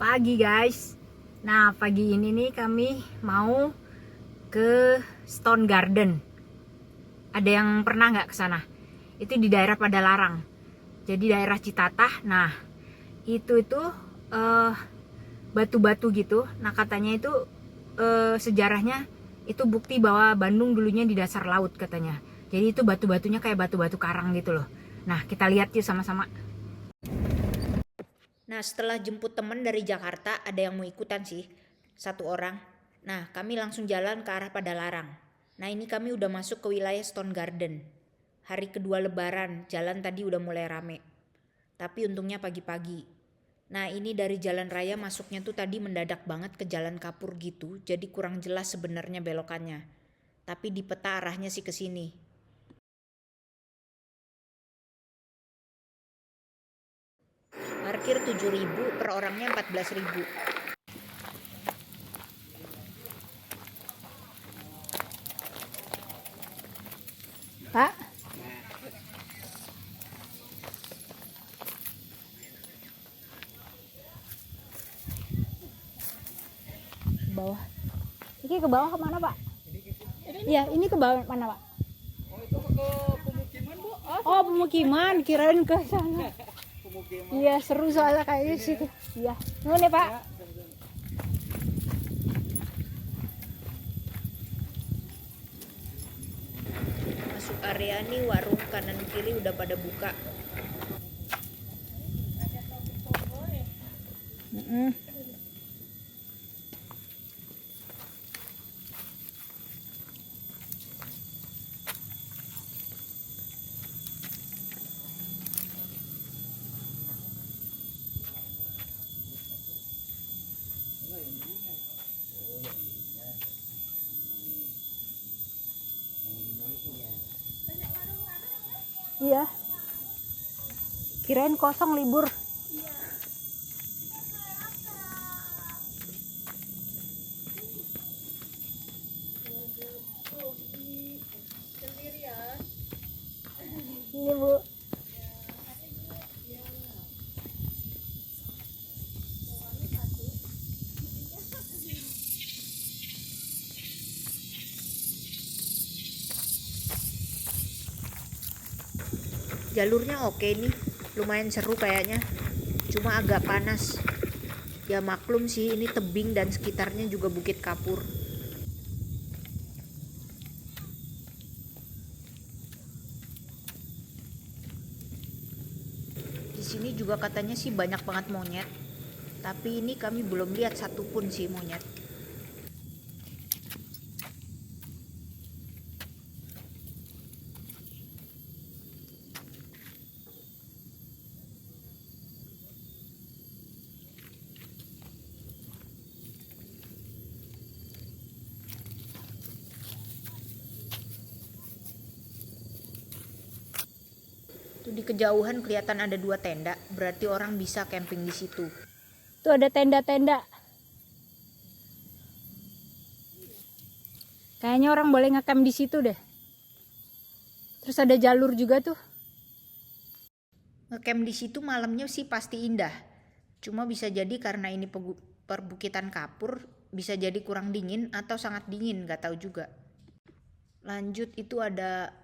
Pagi guys. Nah pagi ini nih kami mau ke Stone Garden. Ada yang pernah nggak ke sana? Itu di daerah Padalarang. Jadi daerah Citatah. Nah itu eh, batu-batu gitu. Nah katanya itu sejarahnya itu bukti bahwa Bandung dulunya di dasar laut katanya. Jadi itu batu-batunya kayak batu-batu karang gitu loh. Nah kita lihat yuk sama-sama. Nah setelah jemput temen dari Jakarta, ada yang mau ikutan sih, satu orang. Nah kami langsung jalan ke arah Padalarang. Nah ini kami udah masuk ke wilayah Stone Garden. Hari kedua lebaran, jalan tadi udah mulai rame. Tapi untungnya pagi-pagi. Nah ini dari jalan raya masuknya tuh tadi mendadak banget ke jalan kapur gitu, jadi kurang jelas sebenarnya belokannya. Tapi di peta arahnya sih ke sini. Parkir 7.000, per orangnya 14.000. Pak, ke bawah. Ini ke bawah kemana Pak? Iya, ini ke bawah mana Pak? Oh itu ke pemukiman bu? Oh pemukiman, kirain ke sana. Pemukiman. Iya seru soalnya kayaknya sih. Iya, nuhun ya Pak. Masuk area nih, warung kanan kiri udah pada buka. Iya. Kirain kosong libur. Ini Bu. Jalurnya oke nih, lumayan seru kayaknya. Cuma agak panas. Ya maklum sih, ini tebing dan sekitarnya juga Bukit Kapur. Di sini juga katanya sih banyak banget monyet. Tapi ini kami belum lihat satupun sih monyet. Tuh di kejauhan kelihatan ada 2 tenda, berarti orang bisa camping di situ. Tuh ada tenda-tenda. Kayaknya orang boleh ngecamp di situ deh. Terus ada jalur juga tuh. Ngecamp di situ malamnya sih pasti indah. Cuma bisa jadi karena ini perbukitan kapur, bisa jadi kurang dingin atau sangat dingin, nggak tahu juga. Lanjut itu ada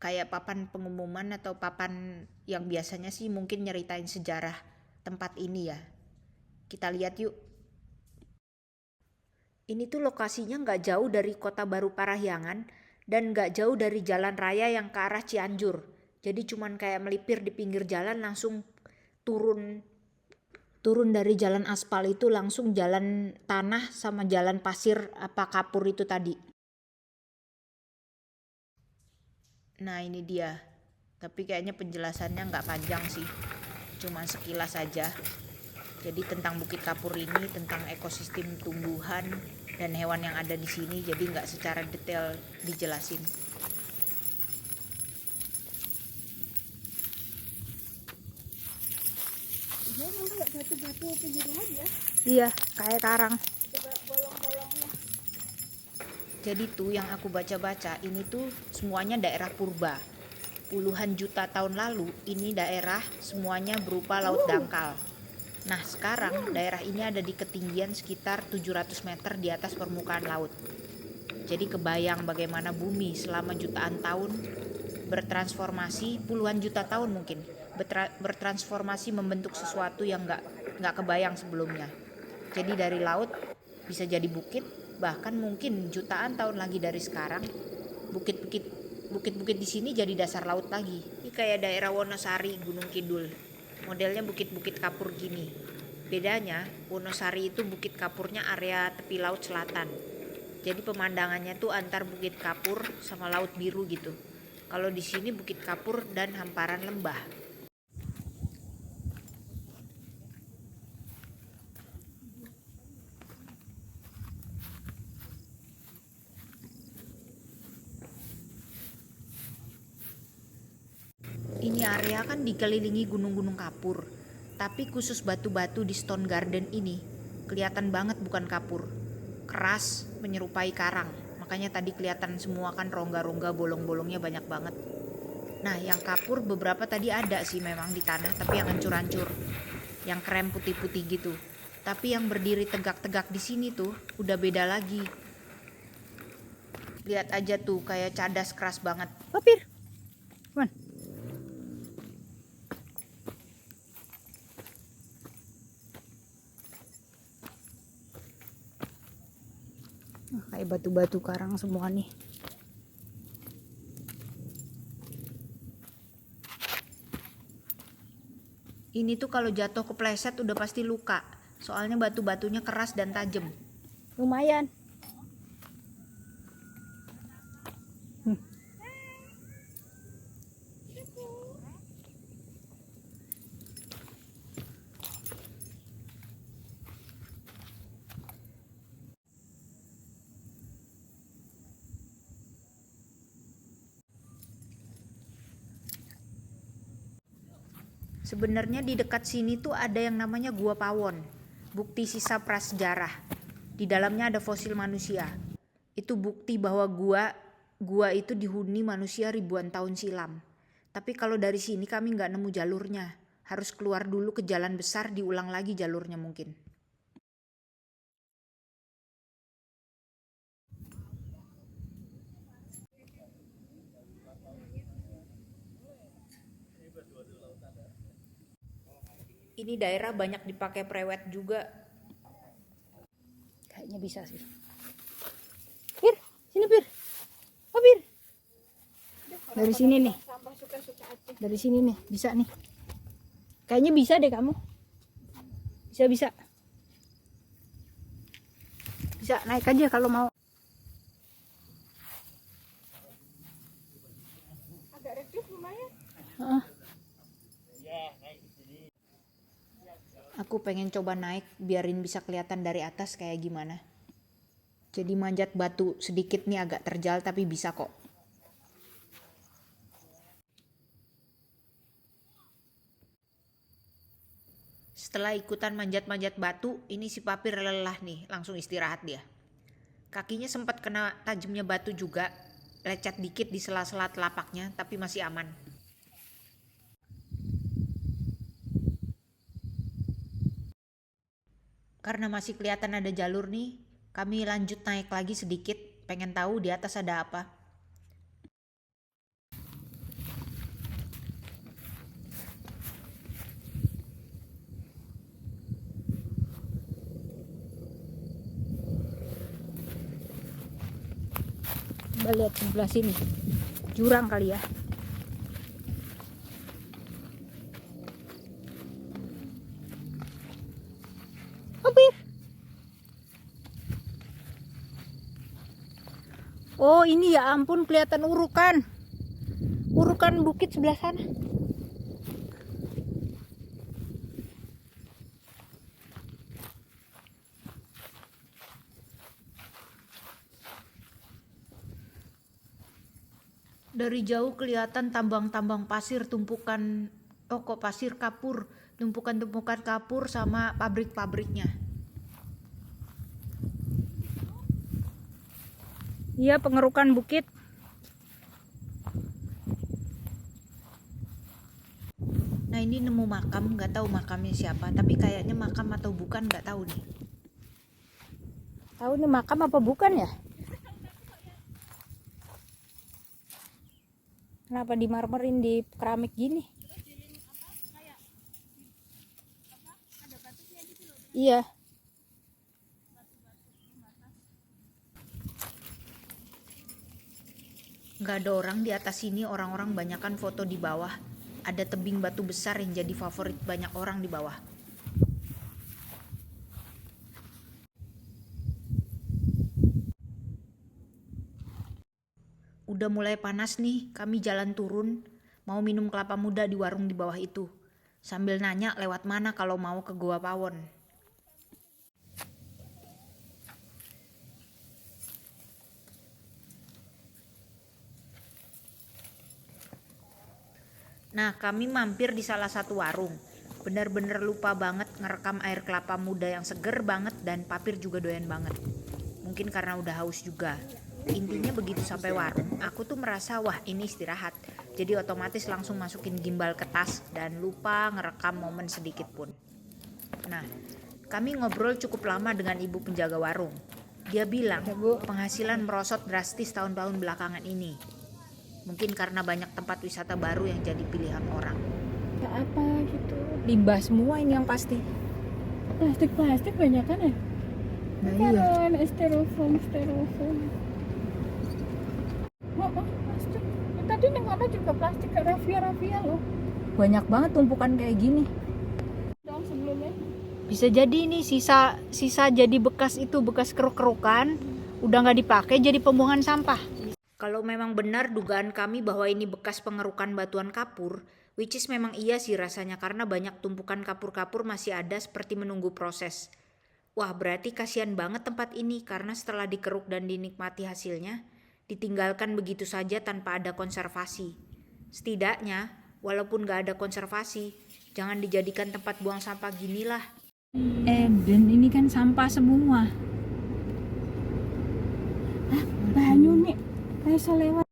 kayak papan pengumuman atau papan yang biasanya sih mungkin nyeritain sejarah tempat ini ya. Kita lihat yuk. Ini tuh lokasinya nggak jauh dari Kota Baru Parahyangan dan nggak jauh dari jalan raya yang ke arah Cianjur. Jadi cuman kayak melipir di pinggir jalan langsung turun dari jalan aspal itu langsung jalan tanah sama jalan pasir apa kapur itu tadi. Nah ini dia, tapi kayaknya penjelasannya nggak panjang sih, cuma sekilas saja. Jadi tentang Bukit Kapur ini, tentang ekosistem tumbuhan dan hewan yang ada di sini, jadi nggak secara detail dijelasin. Iya, kayak karang. Jadi tuh yang aku baca-baca ini tuh semuanya daerah purba. Puluhan juta tahun lalu ini daerah semuanya berupa laut dangkal. Nah, sekarang daerah ini ada di ketinggian sekitar 700 meter di atas permukaan laut. Jadi kebayang bagaimana bumi selama jutaan tahun bertransformasi, puluhan juta tahun mungkin, bertransformasi membentuk sesuatu yang nggak kebayang sebelumnya. Jadi dari laut bisa jadi bukit, bahkan mungkin jutaan tahun lagi dari sekarang, bukit-bukit di sini jadi dasar laut lagi. Ini kayak daerah Wonosari, Gunung Kidul. Modelnya bukit-bukit kapur gini. Bedanya, Wonosari itu bukit kapurnya area tepi laut selatan. Jadi pemandangannya tuh antar bukit kapur sama laut biru gitu. Kalau di sini bukit kapur dan hamparan lembah. Ini area kan dikelilingi gunung-gunung kapur. Tapi khusus batu-batu di Stone Garden ini kelihatan banget bukan kapur. Keras, menyerupai karang. Makanya tadi kelihatan semua kan rongga-rongga, bolong-bolongnya banyak banget. Nah, yang kapur beberapa tadi ada sih memang di tanah, tapi yang hancur-hancur. Yang krem putih-putih gitu. Tapi yang berdiri tegak-tegak di sini tuh udah beda lagi. Lihat aja tuh, kayak cadas keras banget. Papir. Come on. Kayak batu-batu karang semua nih. Ini tuh kalau jatuh kepleset udah pasti luka. Soalnya batu-batunya keras dan tajam. Lumayan. Sebenarnya di dekat sini tuh ada yang namanya Gua Pawon, bukti sisa prasejarah. Di dalamnya ada fosil manusia. Itu bukti bahwa gua itu dihuni manusia ribuan tahun silam. Tapi kalau dari sini kami nggak nemu jalurnya. Harus keluar dulu ke jalan besar, diulang lagi jalurnya mungkin. Ini daerah banyak dipakai prewed juga. Kayaknya bisa sih. Pir, sini Pir. Oh Pir. Dari sini nih. Dari sini nih, bisa nih. Kayaknya bisa deh kamu. Bisa. Bisa naik aja kalau mau. Agak redup lumayan. Aku pengen coba naik biarin bisa kelihatan dari atas kayak gimana. Jadi manjat batu sedikit nih agak terjal tapi bisa kok. Setelah ikutan manjat-manjat batu, ini si Papir lelah nih, langsung istirahat dia. Kakinya sempat kena tajamnya batu juga, lecet dikit di sela-sela telapaknya tapi masih aman. Karena masih kelihatan ada jalur nih, kami lanjut naik lagi sedikit, pengen tahu di atas ada apa. Coba lihat sebelah sini, jurang kali ya. Oh ini ya ampun kelihatan urukan bukit sebelah sana. Dari jauh kelihatan tambang-tambang pasir, tumpukan pasir kapur, tumpukan-tumpukan kapur sama pabrik-pabriknya. Iya, pengerukan bukit. Nah ini nemu makam, nggak tahu makamnya siapa, tapi kayaknya makam atau bukan nggak tahu nih. Tahu nih makam apa bukan ya? Kenapa dimarmerin di keramik gini? Iya. Nggak ada orang di atas sini, orang-orang banyakan foto di bawah. Ada tebing batu besar yang jadi favorit banyak orang di bawah. Udah mulai panas nih, kami jalan turun, mau minum kelapa muda di warung di bawah itu. Sambil nanya lewat mana kalau mau ke Goa Pawon. Nah, kami mampir di salah satu warung. Bener-bener lupa banget ngerekam air kelapa muda yang seger banget dan Papir juga doyan banget. Mungkin karena udah haus juga. Intinya begitu sampai warung, aku tuh merasa wah ini istirahat. Jadi otomatis langsung masukin gimbal ke tas dan lupa ngerekam momen sedikit pun. Nah, kami ngobrol cukup lama dengan ibu penjaga warung. Dia bilang penghasilan merosot drastis tahun-tahun belakangan ini. Mungkin karena banyak tempat wisata baru yang jadi pilihan orang. Kayak apa gitu. Limbah semua ini yang pasti. Plastik banyak kan ya? Nah, Kan styrofoam. Oh, plastik. Tadi nengoknya juga plastik kayak rafia loh. banyak banget tumpukan kayak gini. Dong sebelumnya. Bisa jadi ini sisa jadi bekas keruk-kerukan, udah nggak dipakai jadi pembuangan sampah. Kalau memang benar dugaan kami bahwa ini bekas pengerukan batuan kapur, which is memang iya sih rasanya karena banyak tumpukan kapur-kapur masih ada seperti menunggu proses. Wah, berarti kasihan banget tempat ini karena setelah dikeruk dan dinikmati hasilnya, ditinggalkan begitu saja tanpa ada konservasi. Setidaknya, walaupun gak ada konservasi, jangan dijadikan tempat buang sampah ginilah. Dan ini kan sampah semua. Banyu nih. Kayak lewat.